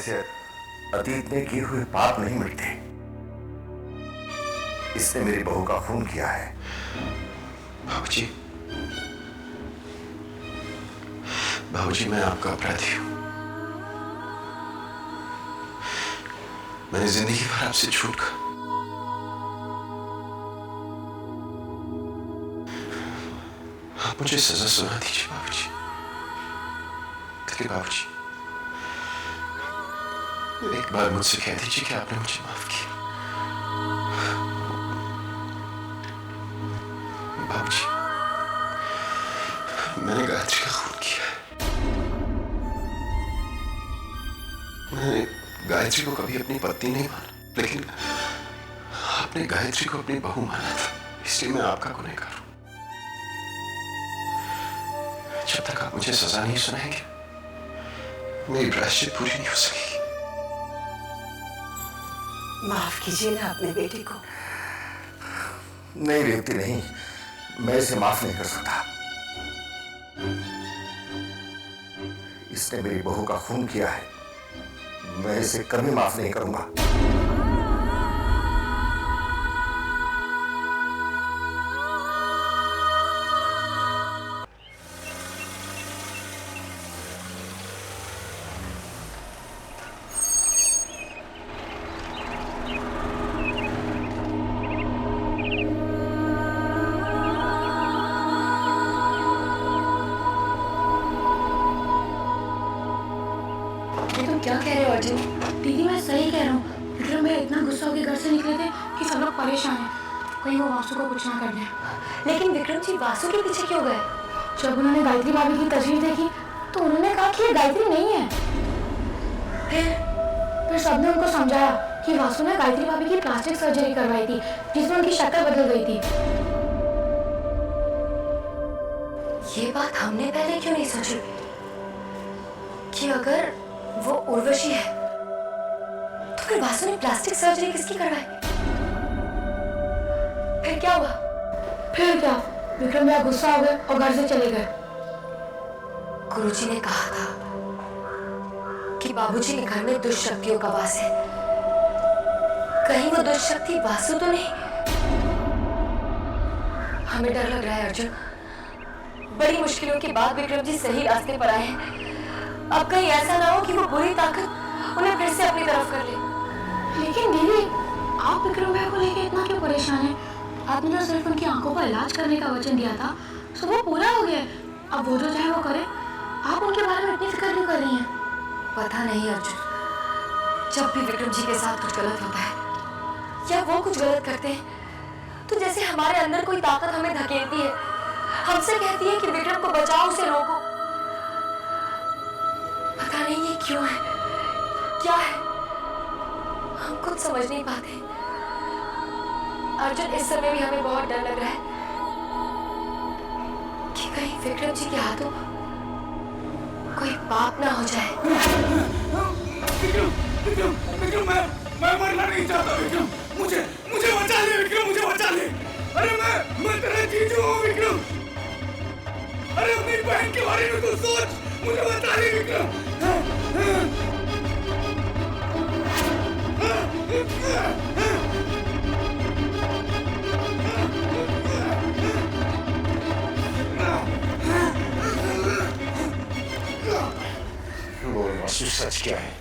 से अतीत में किए हुए पाप नहीं मिटते। इसने मेरी बहू का खून किया है। बाबूजी, बाबूजी, मैं आपका अपराधी हूं। मैंने जिंदगी भर आपसे झूठ कहा। आप मुझे सजा सुना दीजिए बाबूजी। बाबूजी, एक बार मुझसे कह दीजिए कि आपने मुझे माफ किया। बाबूजी, मैंने गायत्री का खून किया है। मैंने गायत्री को कभी अपनी पत्नी नहीं माना, लेकिन आपने गायत्री को अपनी बहू माना था, इसलिए मैं आपका गुनहगार हूं। जब तक आप मुझे सजा नहीं सुनाएंगे, मेरी प्रायश्चित पूरी नहीं हो सकेगी। माफ कीजिए ना अपने बेटे को। नहीं रेवती, नहीं, मैं इसे माफ नहीं कर सकता। इसने मेरी बहू का खून किया है, मैं इसे कभी माफ नहीं करूंगा। क्या कह रहे हो अर्जुन? दीदी मैं सही कह रहा हूँ। विक्रम भैया इतना गुस्सा होकर घर से निकले थे कि सब लोग परेशान हैं। कहीं वो वासु को कुछ ना कर दें। लेकिन विक्रम जी वासु के पीछे क्यों गए? जब उन्होंने गायत्री भाभी की तस्वीर देखी तो उन्होंने कहा कि ये गायत्री नहीं है। फिर सबने उनको समझाया कि वासु ने गायत्री भाभी की प्लास्टिक सर्जरी करवाई थी, जिसमें उनकी शक्ल बदल गई थी। ये बात हमने पहले क्यों नहीं सोची कि अगर वो उर्वशी है तो फिर वासु ने प्लास्टिक सर्जरी किसकी करवाई? फिर क्या हुआ? फिर क्या, विक्रम भैया गुस्सा हो गए और घर से चले गए। गुरुजी ने कहा था कि बाबूजी के घर में दुष्ट शक्तियों का वास है। कहीं वो दुष्ट शक्ति वासु तो नहीं? हमें डर लग रहा है अर्जुन। बड़ी मुश्किलों के बाद विक्रम जी सही रास्ते पर आए हैं। अब कहीं ऐसा ना हो कि वो बुरी ताकत उन्हें फिर से अपनी तरफ कर ले। लेकिन दीदी, आप विक्रम भैया को लेकर इतना क्यों परेशान हैं? आपने तो सिर्फ उनकी आंखों का इलाज करने का वचन दिया था, तो वो पूरा हो गया। अब वो जो चाहे वो करे। आप उनके बारे में इतनी फिक्र क्यों कर रही हैं? पता नहीं अर्जुन, जब भी विक्रम जी के साथ कुछ गलत होता है या वो कुछ गलत करते हैं तो जैसे हमारे अंदर कोई ताकत हमें धकेलती है, हमसे कहती है कि विक्रम को बचाओ, उसे रोको। पता नहीं ये क्यों है, क्या है, हम कुछ समझ नहीं पाते। अर्जुन, इस समय भी हमें बहुत डर लग रहा है कि कहीं विक्रम जी के हाथों कोई पाप ना हो जाए। विक्रम, विक्रम, विक्रम, मैं मरना नहीं चाहता। विक्रम, मुझे बचा ले। विक्रम, मुझे बचा ले। अरे मैं तेरा जीजू हूँ विक्रम। अरे अपनी बहन के बारे में तो सोच। मुझे बचा ले विक्रम। वो वासु सच क्या है?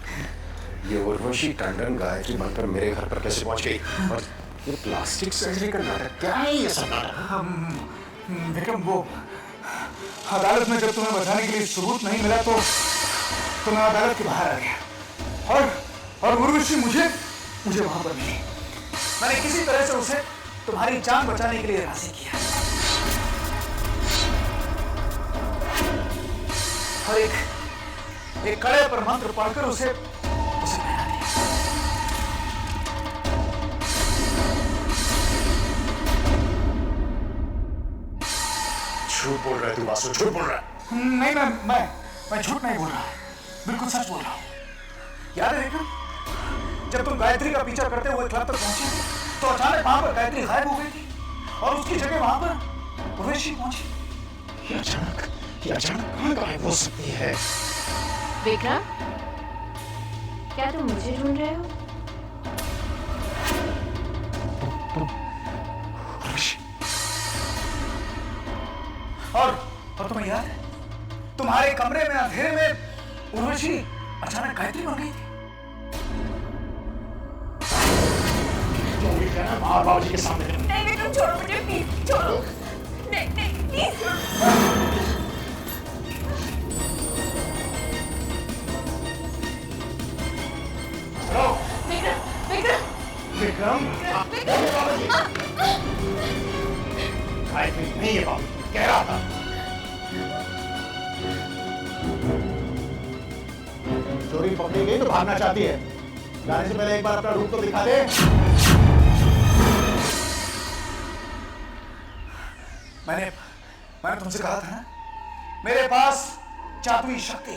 ये उर्वशी टंडन गायत्री बनकर मेरे घर पर कैसे पहुंच गई? और ये प्लास्टिक सर्जरी का नाटक क्या है? ये सब नाटक विक्रम, वो अदालत में जब तुम्हें बताने के लिए सबूत नहीं मिला तो मैं अदालत के बाहर आ गया और उर्वशी मुझे वहां पर मिली। मैंने किसी तरह से उसे तुम्हारी जान बचाने के लिए राजी किया और एक कड़े पर मंत्र पढ़कर उसे पहना दिया। झूठ बोल रहा है तू वासु, झूठ बोल रहा है। नहीं, मैं झूठ नहीं बोल रहा, बिल्कुल सच बोल रहा हूँ। याद है विक्रम, जब तुम गायत्री का पीछा करते हुए क्लब तक पहुंचे तो अचानक वहां पर गायत्री गायब हो गई थी और उसकी जगह वहां पर उर्वशी पहुंची। ये अचानक कहाँ गायब हो सकती है? विक्रम, क्या तुम मुझे ढूंढ रहे हो? और तुम्हें याद है तुम्हारे कमरे में अंधेरे में उर्वशी अचानक गायत्री बन गई थी। मार बाबूजी के सामने। नहीं विक्रम, छोड़ो मुझे प्लीज, छोड़ो। नहीं नहीं प्लीज। विक्रम बाबूजी गायत्री नहीं है बाबू, कह रहा था। चोरी पकड़ी गई तो भागना चाहती है। जाने से पहले एक बार अपना रूप तो दिखा दे। मैंने तुमसे कहा था ना, मेरे पास जादुई शक्ति,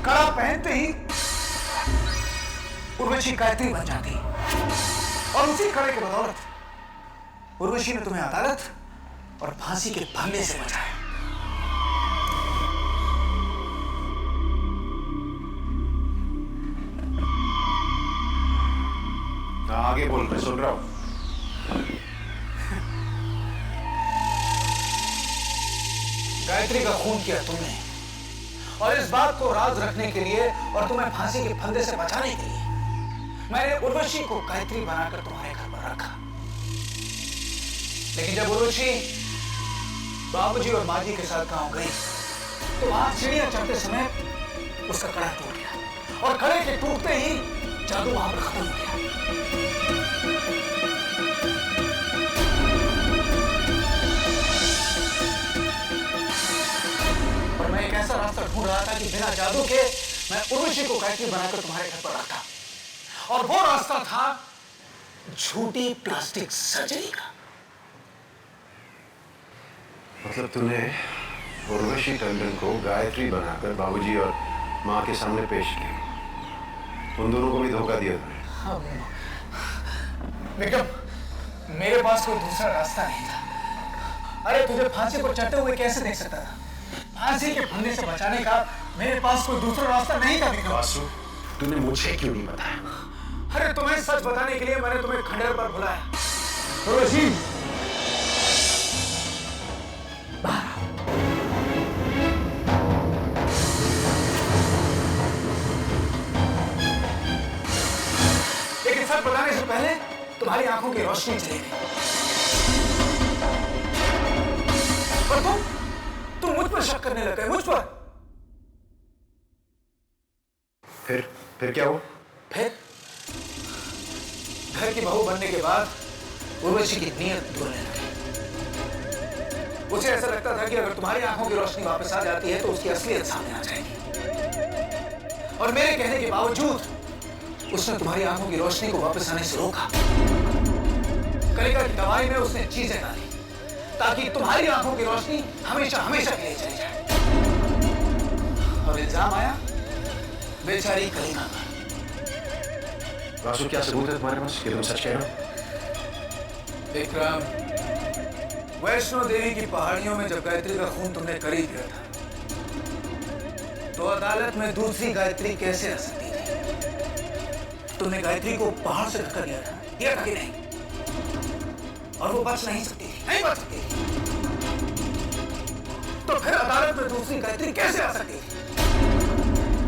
कड़ा पहनते ही उर्वशी गायत्री बन जाती और उसी कड़े के बदौलत उर्वशी ने तुम्हें अदालत और फांसी के फंदे से बचाया। आगे बोल, मैं सुन रहा हूं। गायत्री का खून किया तुमने और इस बात को राज रखने के लिए और तुम्हें फांसी के फंदे से बचाने के लिए मैंने उर्वशी को गायत्री बनाकर तुम्हारे घर पर रखा। लेकिन जब उर्वशी बाबूजी और माँ जी के साथ गांव गई तो वहां सीढ़ियां चढ़ते समय उसका कड़ा टूट गया और कड़े के टूटते ही जादू वहां पर खत्म हो गया। और मैं एक ऐसा रास्ता ढूंढ रहा था कि बिना जादू के मैं उर्वशी को गायत्री बनाकर तुम्हारे घर पर रखा, और वो रास्ता था झूठी प्लास्टिक सर्जरी का। मतलब तूने उर्वशी टंडन को गायत्री बनाकर बाबूजी और माँ के सामने पेश किया। उन दोनों को भी धोखा दिया तूने। हाँ विक्रम, मेरे पास कोई दूसरा रास्ता नहीं था। अरे तुझे फांसी को चढ़ते हुए कैसे देख सकता था? फांसी के फंदे से बचाने का मेरे पास कोई दूसरा रास्ता नहीं था विक्रम। वासु, तूने मुझे क्यों नहीं बताया? अरे तुम्हें सच बताने के लिए मैंने तुम्हें खंडहर पर बुलाया। उर्वशी, लेकिन सच बताने से पहले तुम्हारी आंखों की रोशनी चली गई और तुम मुझ पर शक करने लगे, मुझ पर। फिर क्या हुआ? फिर घर की बहू बनने के बाद उर्वशी की नीयत डोलने लगी। उसे ऐसा लगता था कि अगर तुम्हारी आंखों की रोशनी वापस आ जाती है तो उसकी असलियत सामने आ जाएगी, और मेरे कहने के बावजूद उसने तुम्हारी आंखों की रोशनी को वापस आने से रोका। कलिका की दवाई में उसने चीजें डाली ताकि तुम्हारी आंखों की रोशनी हमेशा हमेशा के लिए चली जाए। और इल्जाम आया बेचारी कलिका का। वासु, क्या सबूत है तुम्हारे पास कि तुम सच कह रहे हो? विक्रम, वैष्णो देवी की पहाड़ियों में जब गायत्री का खून तुमने कर ही दिया था तो अदालत में दूसरी गायत्री कैसे आ सकती थी? तुमने गायत्री को पहाड़ से धक्का दिया था कि नहीं? और वो बच नहीं सकती थी, नहीं बच सकती थी। तो फिर अदालत में दूसरी गायत्री कैसे आ सकती थी?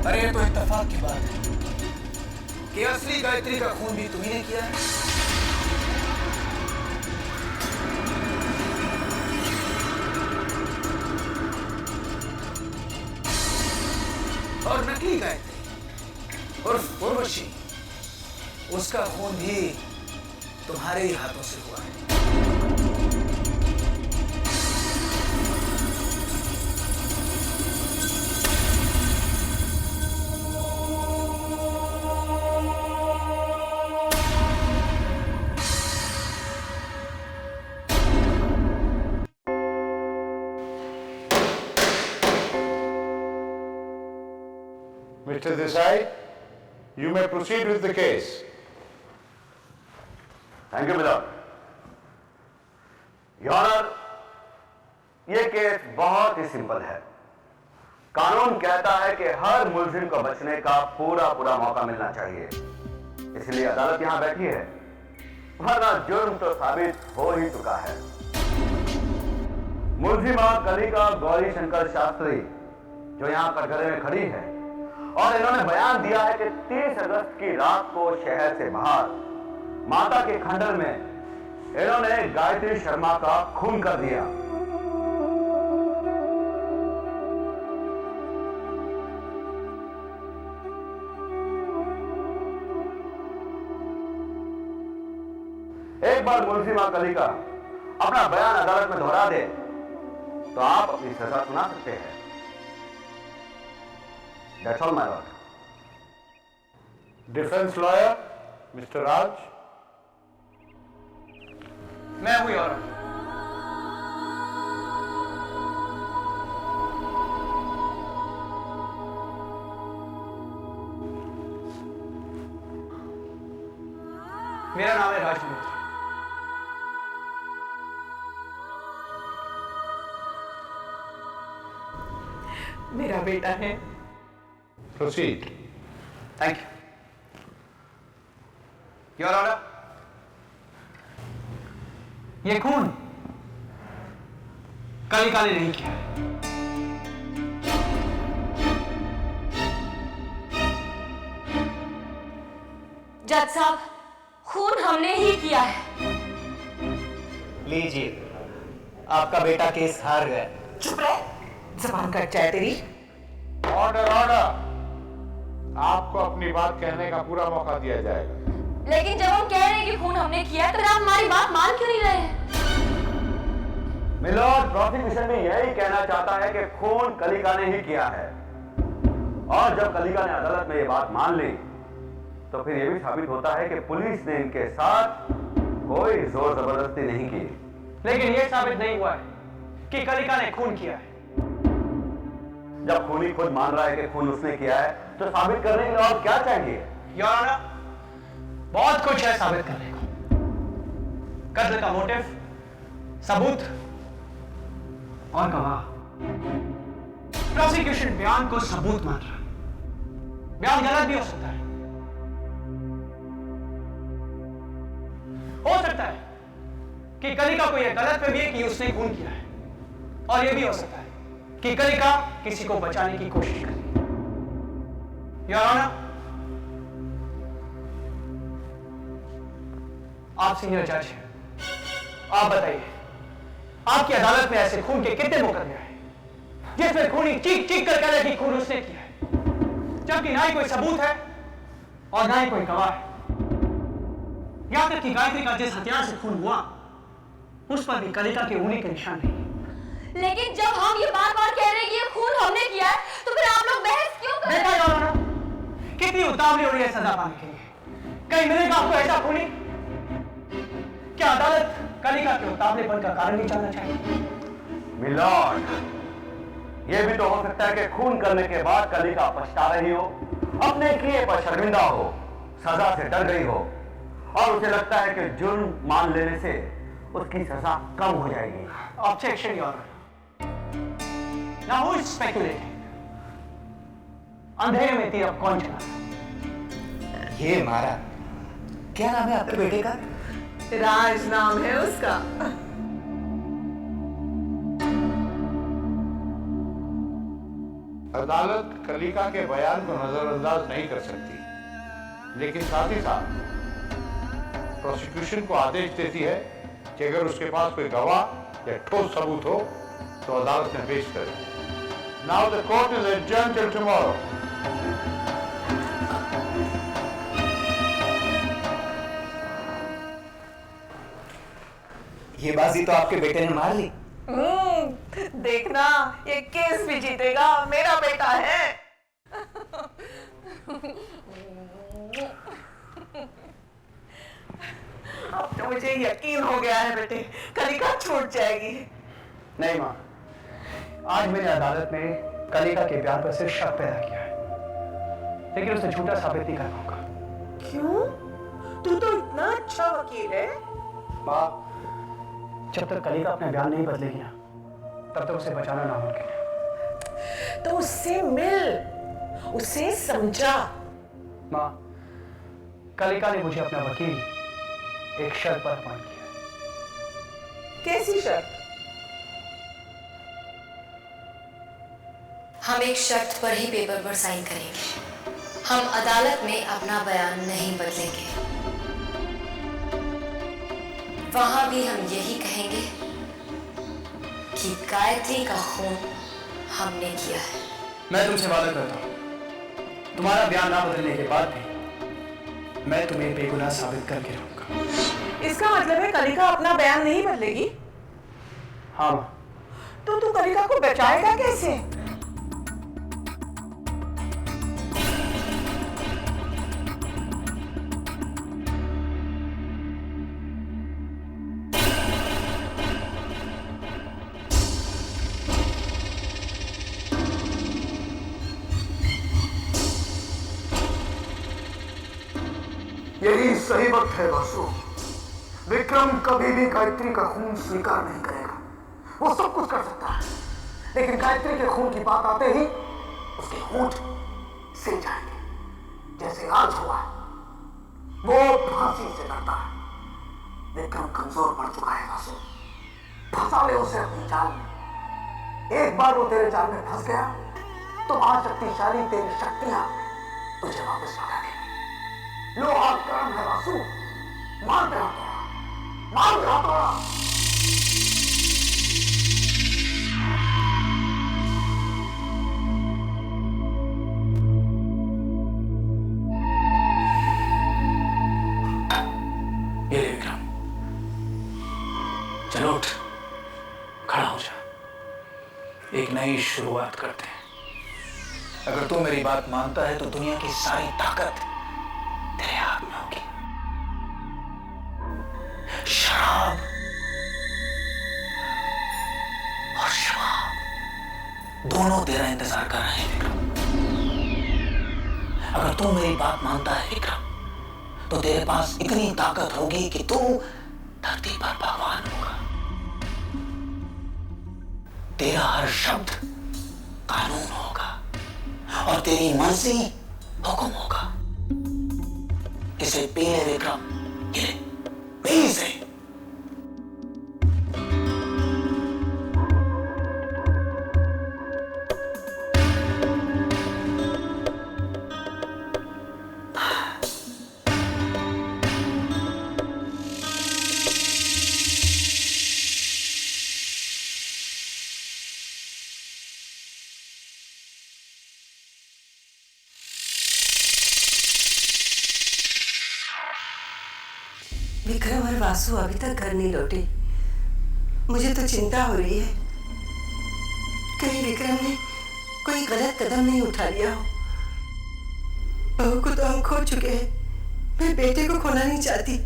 अरे ये तो इत्तेफाक की बात है कि असली गायत्री का खून भी तुम्ही ने किया है और नकली गायत्री उर्फ उर्वशी, उसका खून भी तुम्हारे ही हाथों से हुआ है। Mr. Desai, you may proceed with the case. Thank you Miller. Your honour, ये केस बहुत ही सिंपल है। कानून कहता है कि हर मुलजिम को बचने का पूरा पूरा मौका मिलना चाहिए, इसलिए अदालत यहां बैठी है, वरना जुर्म तो साबित हो ही चुका है। मुलजिमा कलिका गौरी शंकर शास्त्री जो यहां कटघरे में खड़ी है और इन्होंने बयान दिया है कि 30 अगस्त की रात को शहर से बाहर माता के खंडर में इन्होंने गायत्री शर्मा का खून कर दिया। एक बार मुलजिमा कलिका अपना बयान अदालत में दोहरा दे तो आप अपनी सजा सुना सकते हैं। That's all, my lord. Defence lawyer mister Raj. मैं हूं और मेरा नाम है राजमूर्ति। मेरा बेटा है। Proceed. Thank you your honour. ये खून कलिका ने नहीं किया है। जज साहब, खून हमने ही किया है। लीजिए, आपका बेटा केस हार गया। चुप रहे, जबान कट जाए तेरी। ऑर्डर ऑर्डर, आपको अपनी बात कहने का पूरा मौका दिया जाएगा। लेकिन जब हम कह रहे हैं कि खून हमने किया है तो आप हमारी बात मान क्यों नहीं रहे हैं? मिलॉर्ड, प्रोसिक्यूशन भी यही कहना चाहता है कि खून कलिका ने ही किया है, और जब कलिका ने अदालत में ये बात मान ली तो फिर यह भी साबित होता है कि पुलिस ने इनके साथ कोई जोर जबरदस्ती नहीं की। लेकिन यह साबित नहीं हुआ है कि कलिका ने खून किया है। जब खूनी खुद मान रहा है कि खून उसने किया है तो साबित करने के लिए और क्या चाहिए? योर ऑनर, बहुत कुछ है साबित करने को। कत्ल का मोटिव, सबूत और गवाह। प्रोसिक्यूशन बयान को सबूत मान रहा है। बयान गलत भी हो सकता है। हो सकता है कि कलिका को यह गलत फहमी है कि उसने खून किया है, और यह भी हो सकता है कि कलिका किसी को बचाने की कोशिश कर रही है। योर ऑनर, आप सीनियर जज हैं, आप बताइए, आपकी अदालत में ऐसे खून के कितने मुकदमे आए जिसमें खूनी चीख चीख कर कह रहे कि खून उसने किया है, जबकि ना ही कोई सबूत है और ना ही कोई गवाह है। यहां तक कि गायत्री का जिस हथियार से खून हुआ उस पर भी कलिका के उंगली के निशान नहीं। लेकिन जब हम ये बार बार कह रहे हैं कि ये खून हमने किया है तो फिर आप लोग बहस क्यों कर रहे हैं? कितनी उतावली हो रही है सजा पाने के लिए? कहीं मिलेगा आपको ऐसा खूनी? क्या अदालत कलिका के उतावलेपन का कारण नहीं जानना चाहिए? मिलॉर्ड, यह भी तो हो सकता है कि खून करने के बाद कलिका पछता रही हो, अपने किए पर शर्मिंदा हो, सजा से डर गई हो, और उसे लगता है कि जुर्म मान लेने से उसकी सजा कम हो जाएगी। Objection your honour. Now who is speculating? अंधेरे में तीर अब कौन चला? ये मारा। क्या नाम है आपके बेटे का? राज नाम है उसका। अदालत कलिका के बयान को नजरअंदाज नहीं कर सकती, लेकिन साथ ही साथ प्रोसिक्यूशन को आदेश देती है कि अगर उसके पास कोई गवाह या ठोस सबूत हो तो अदालत में पेश करे। Now the court is adjourned till tomorrow. ये बाजी तो आपके बेटे ने मार ली। देखना, ये केस भी जीतेगा, मेरा बेटा है। अब तो मुझे यकीन हो गया है बेटे, कलिका छूट जाएगी। नहीं मां, आज मेरी अदालत ने कलिका के बयान पर सिर्फ शक पैदा किया है, लेकिन उसे झूठा साबित नहीं कर पाऊंगा। क्यों? तू तो इतना अच्छा वकील है। मां, जब तक कलिका अपना बयान नहीं बदलेगी ना, तब तक उसे बचाना नामुमकिन है। तो उससे मिल, उसे समझा। माँ, कलिका ने मुझे अपना वकील एक शर्त पर अपॉइंट किया। कैसी शर्त? हम एक शर्त पर ही पेपर पर साइन करेंगे। हम अदालत में अपना बयान नहीं बदलेंगे। वहां भी हम यही कहेंगे कि गायत्री का खून हमने किया है। मैं तुमसे वादा करता हूं, तुम्हारा बयान ना बदलने के बाद भी मैं तुम्हें बेगुनाह साबित करके रहूंगा। इसका मतलब है कलिका अपना बयान नहीं बदलेगी? हाँ माँ। तो तू कलिका को बचाएगा कैसे? यही सही वक्त है वासु। विक्रम कभी भी गायत्री का खून स्वीकार नहीं करेगा। वो सब कुछ कर सकता है, लेकिन गायत्री के खून की बात आते ही उसके होंठ सिल जाएंगे, जैसे आज हुआ। वो फांसी से डरता है। विक्रम कमजोर पड़ चुका है वासु। फंसा ले उसे अपनी जाल में। एक बार वो तेरे जाल में फंस गया तो महाशक्तिशाली तेरी शक्तियां तुझे वापस लौटा देंगी। लो हाथ काम है वासु। मार दे हथौड़ा, मार दे हथौड़ा। ये ले विक्रम, चलो उठ, खड़ा हो जा। एक नई शुरुआत करते हैं। अगर तू मेरी बात मानता है तो दुनिया की सारी ताकत तेरे हाथ में होगी। शराब और शराब दोनों तेरा इंतजार कर रहे हैं विक्रम। अगर तू मेरी बात मानता है विक्रम, तो तेरे पास इतनी ताकत होगी कि तू धरती पर भगवान होगा। तेरा हर शब्द कानून होगा और तेरी मर्जी हुक्म होगा। इसे पी ले विक्रम, ये पी इसे। विक्रम और वासु अभी तक घर नहीं लौटे। मुझे तो चिंता हो रही है, कहीं विक्रम ने कोई गलत कदम नहीं उठा लिया हो। बहू को तो हम खो चुके हैं, मैं बेटे को खोना नहीं चाहती।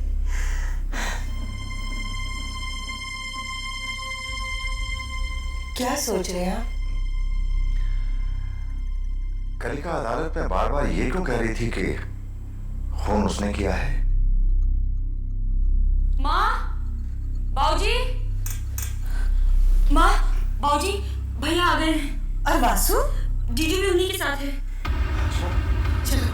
क्या सोच रहे हैं आप? कलिका अदालत में बार बार ये क्यों कह रही थी कि खून उसने किया है? माँ, बाऊजी, माँ, बाऊजी, भैया आ गए हैं। और वासु? जीजू भी उन्हीं के साथ है। चलो।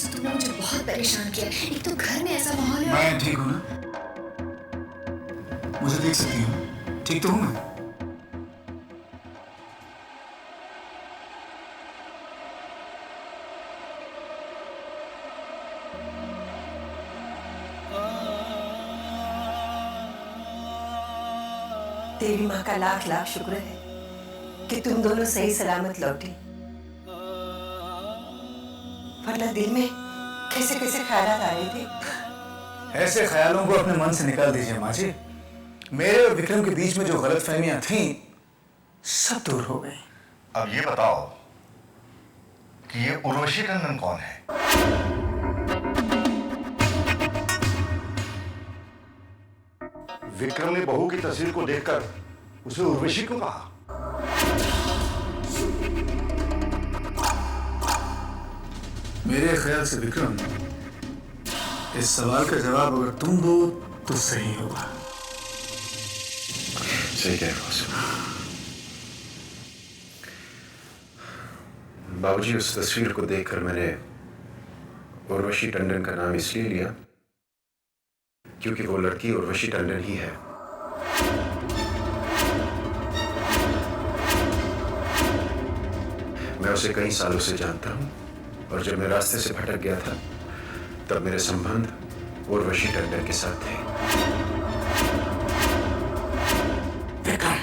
तुमने मुझे बहुत परेशान किया। एक तो घर में ऐसा माहौल है। मैं ठीक हूँ ना? मुझे देख सकती हूँ, ठीक तो हूँ मैं? देवी माँ का लाख लाख शुक्र है कि तुम दोनों सही सलामत लौटे, वरना दिल में कैसे कैसे ख्यालात आ रहे थे। ऐसे ख्यालों को अपने मन से निकाल दीजिए माँ जी। मेरे और विक्रम के बीच में जो गलतफहमियां थीं, सब दूर हो गई। अब ये बताओ कि ये उर्वशी टंडन कौन है? विक्रम ने बहू की तस्वीर को देखकर उसे उर्वशी क्यों कहा? मेरे ख्याल से विक्रम, इस सवाल का जवाब अगर तुम दो तो सही होगा। सही कह रहे हो। बाबूजी, उस तस्वीर को देखकर मैंने उर्वशी टंडन का नाम इसलिए लिया क्योंकि वो लड़की उर्वशी टंडन ही है। मैं उसे कई सालों से जानता हूं और जब मैं रास्ते से भटक गया था तब मेरे संबंध उर्वशी टंडन के साथ थे। विक्रम,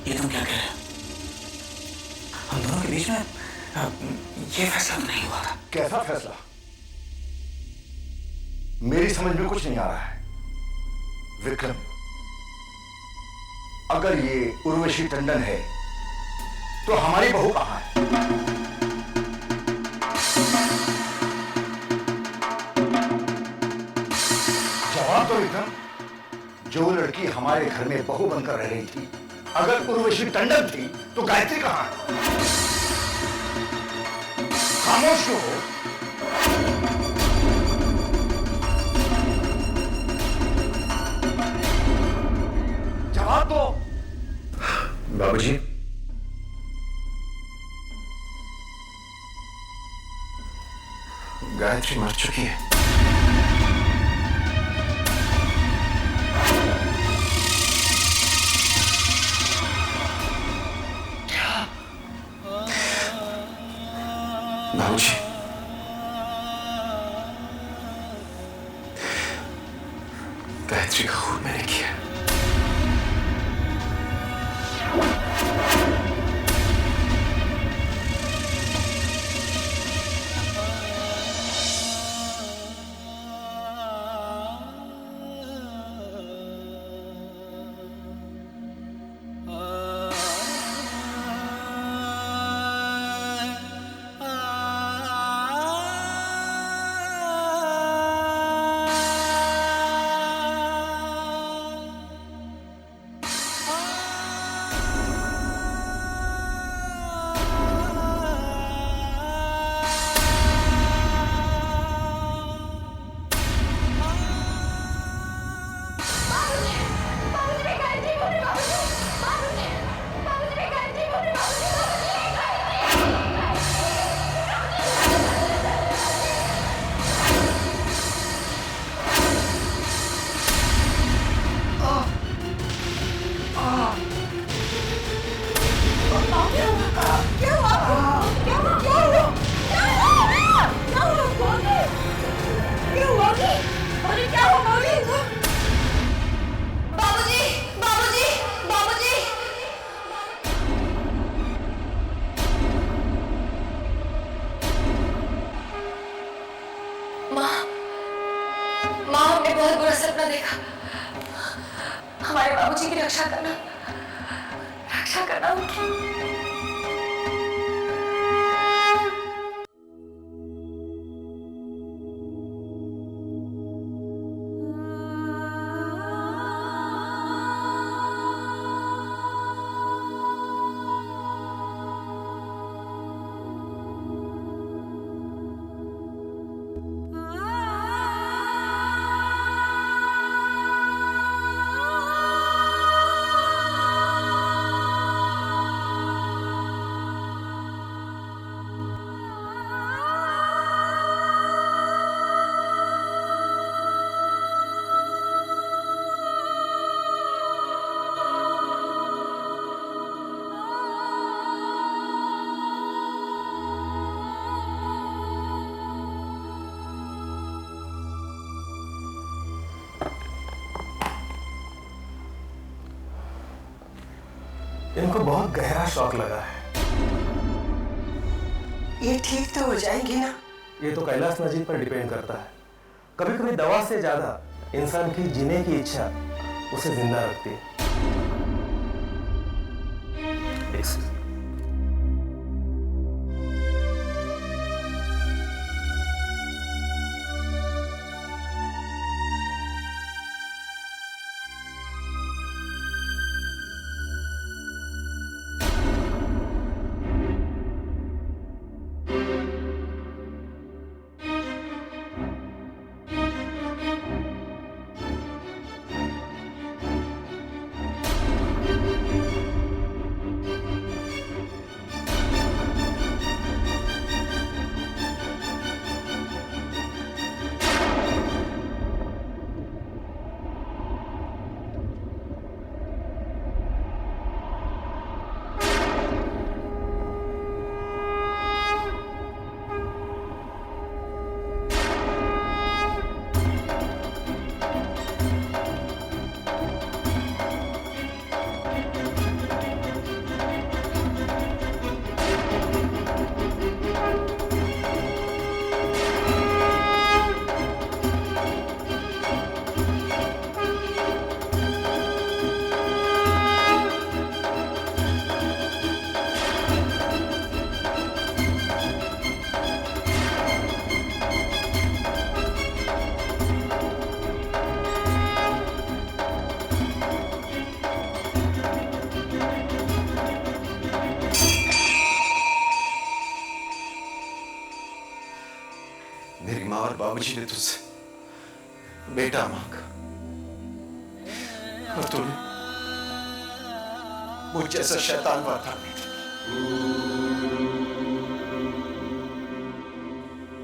ये तुम क्या कह रहे हो? हम दोनों के बीच में ये फैसला तो नहीं हुआ था। कैसा फैसला? मेरी समझ में कुछ नहीं आ रहा है। विक्रम, अगर ये उर्वशी टंडन है तो हमारी बहू कहां है? जवाब तो विक्रम। जो लड़की हमारे घर में बहू बनकर रह रही थी, अगर उर्वशी टंडन थी तो गायत्री कहां है? खामोश क्यों हो? जवाब दो। बाबूजी, गायत्री मर चुकी है। बाबूजी, गायत्री का खून मैंने किया। बहुत बुरा सपना देखा। हमारे बाबूजी की रक्षा करना उनकी। इनको बहुत गहरा शौक लगा है। ये ठीक तो हो जाएंगी ना? ये तो कैलाश नजीब पर डिपेंड करता है। कभी कभी दवा से ज्यादा इंसान की जीने की इच्छा उसे जिंदा रखती है। मेरी माँ और बाबूजी ने तुझसे बेटा मांगा और तूने मुझ जैसा शैतान वरदान नहीं दिया।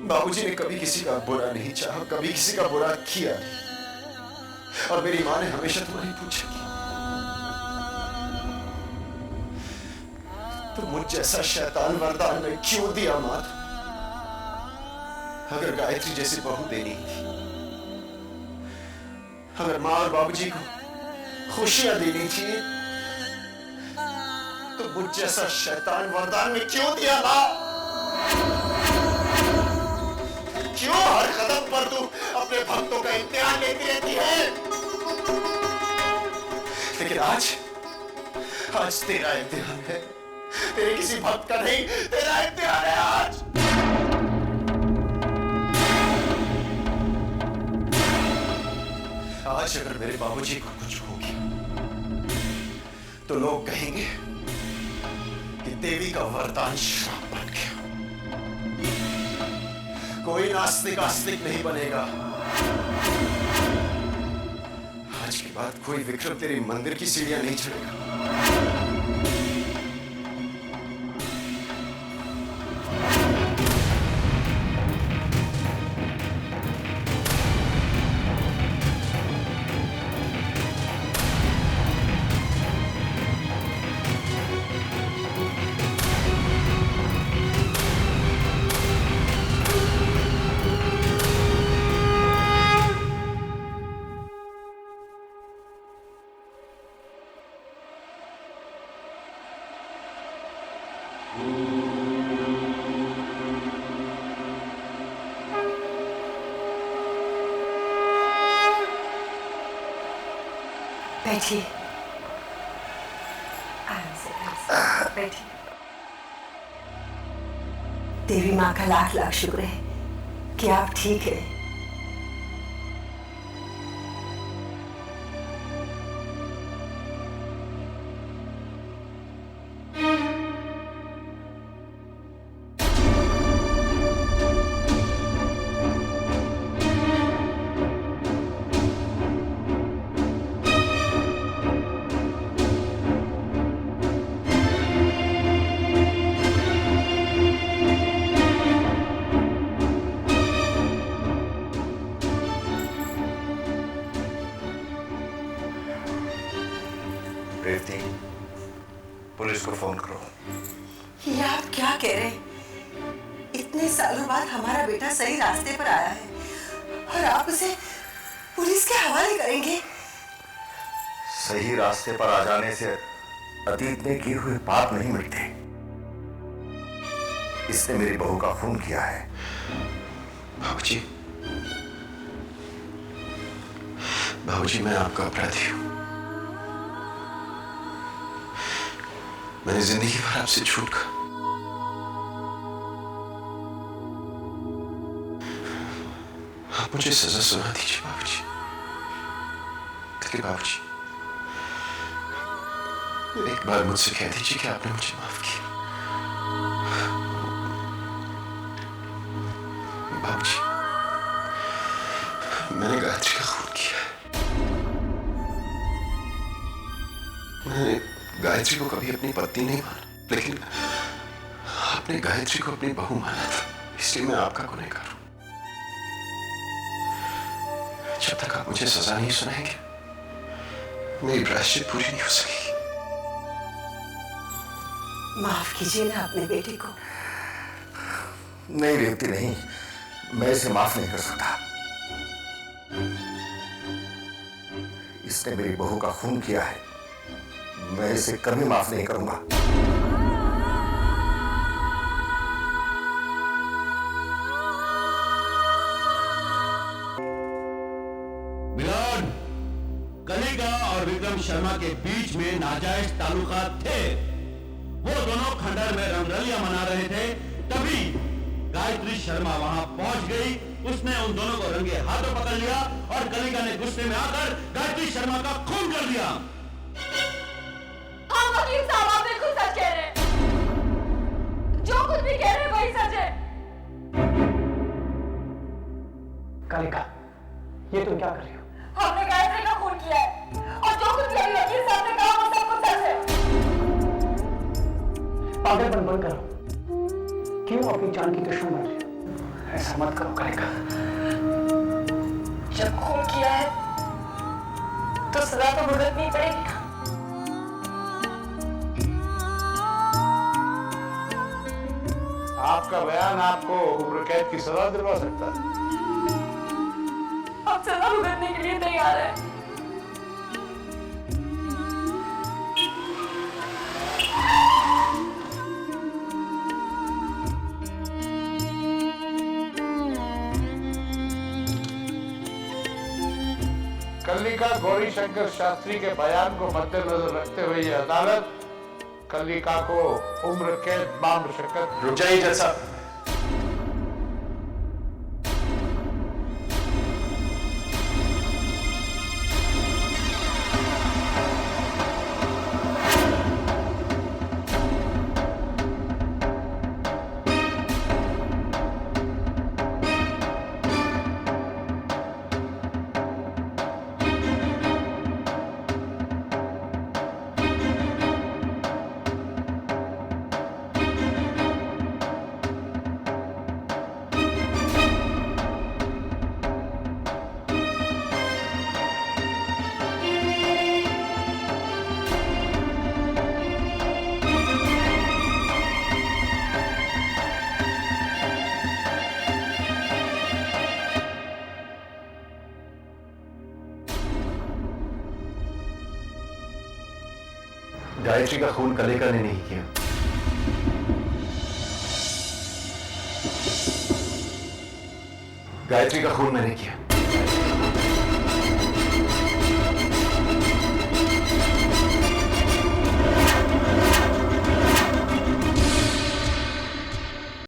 बाबूजी ने कभी किसी का बुरा नहीं चाहा, कभी किसी का बुरा किया नहीं, और मेरी माँ ने हमेशा तुम्हारी पूछा कि तो मुझ जैसा शैतान वरदान में क्यों दिया माँ? अगर गायत्री जैसी बहू देनी थी, अगर माँ और बाबूजी को खुशियां देनी थी, तो मुझ जैसा शैतान वरदान में क्यों दिया माँ? क्यों हर कदम पर तू अपने भक्तों का इम्तिहान लेती रहती है? लेकिन आज तेरा इम्तिहान है, तेरे किसी भक्त का नहीं, तेरा इम्तिहान है आज। आज अगर मेरे बाबूजी को कुछ हो गया तो लोग कहेंगे कि देवी का वरदान श्राप बन गया। कोई नास्तिक आस्तिक नहीं बनेगा। आज के बाद कोई विक्रम तेरे मंदिर की सीढ़ियां नहीं चढ़ेगा। बैठिए, बैठिए। देवी माँ का लाख लाख शुक्र है कि आप ठीक है। पुलिस को फोन करो। ये आप क्या कह रहे हैं? इतने सालों बाद हमारा बेटा सही रास्ते पर आया है और आप उसे पुलिस के हवाले करेंगे? सही रास्ते पर आ जाने से अतीत में किए हुए पाप नहीं मिटते। इसने मेरी बहू का खून किया है। बाबूजी, बाबूजी, मैं आपका अपराधी हूं। मैंने जिंदगी भर आपसे झूठ कहा। आप मुझे सजा सुना दीजिए बाबूजी। लेकिन बाबूजी, एक बार मुझसे कह दीजिए कि आपने मुझे माफ किया। बाबूजी, मैंने गायत्री का खून किया है। मैंने गायत्री को कभी अपनी पत्नी नहीं माना, लेकिन आपने गायत्री को अपनी बहू माना था, इसलिए मैं आपका गुनहगार हूं। जब तक आप मुझे सजा नहीं सुनाएंगे, मेरी प्रायश्चित पूरी नहीं हो सकेगी। माफ कीजिए ना अपने बेटे को। नहीं रेवती, नहीं, मैं इसे माफ नहीं कर सकता। इसने मेरी बहू का खून किया है, मैं इसे कभी माफ नहीं करूंगा। मिलन, कलिका और विक्रम शर्मा के बीच में नाजायज ताल्लुकात थे। वो दोनों खंडर में रंगरलियां मना रहे थे, तभी गायत्री शर्मा वहां पहुंच गई। उसने उन दोनों को रंगे हाथों पकड़ लिया और कलिका ने गुस्से में आकर गायत्री शर्मा का खून कर दिया। हाँ वकील साहब, आप बिल्कुल सच कह रहे हैं। जो कुछ भी कह रहे हैं वही सच है। कालिका, ये तुम क्या कर रही हो? हमने गायत्री का खून किया है और जो कुछ भी वकील साहब ने कहा वो सब कुछ सच है। पागलपन बंद करो। क्यों अपनी जान की दुश्मन बन रही हो? ऐसा मत करो कालिका। जब खून किया है तो सजा तो भुगतनी पड़ेगी ना। आपका बयान आपको उम्र कैद की सजा दिलवा सकता है। आप सजा भुगतने के लिए तैयार है। कल्लिका गौरी शंकर शास्त्री के बयान को मद्देनजर रखते हुए ये अदालत कल्लिका को उम्र कैद बामुशक्कत। रुक जाइए जज साहब। गायत्री का खून कलिका ने नहीं किया। गायत्री का खून मैंने किया।